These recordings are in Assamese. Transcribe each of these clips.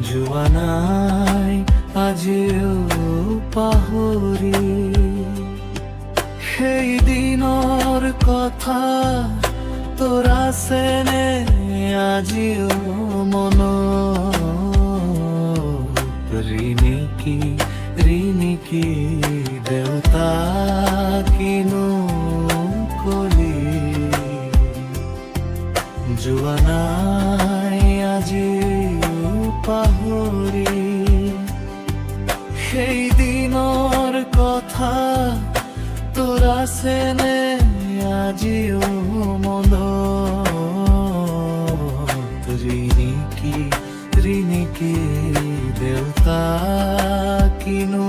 যোৱা নাই আজিও পাহৰি সেই দিনৰ কথা তোৰ আছেনে আজিও মনত ৰিণিকি দেউতা কিনো কলি যোৱা নাই আজিও পাহৰি সেই দিনৰ কথা তোৰ আছেনে আজিও মনত ৰিণিকি দেউতা কিনো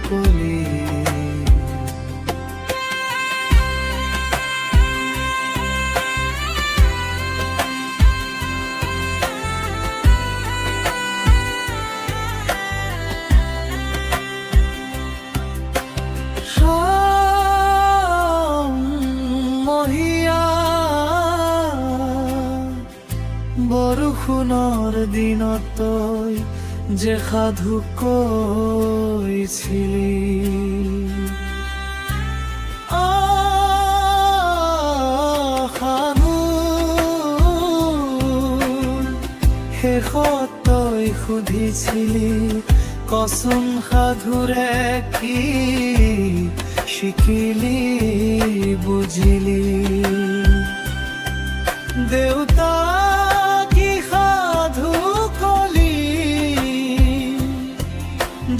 কলি বৰষুণৰ দিনত তই যে সাধু কৈছিলি শেষত তই সুধিছিলি কচোন সাধুৰে কি শিকিলি বুজিলি দেউতা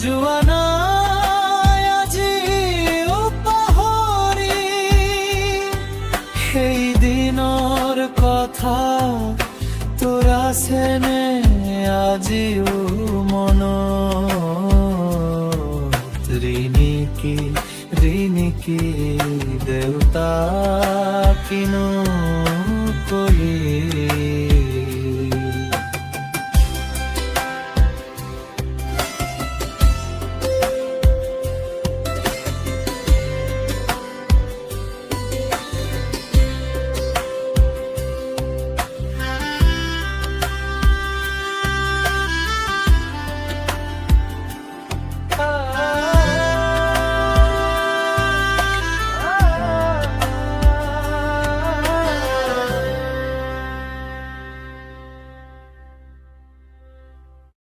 যোৱা নাই আজিও পাহৰি সেই দিনৰ কথা তোৰ আছেনে আজিও মনত ৰিণিকি দেউতা কিনো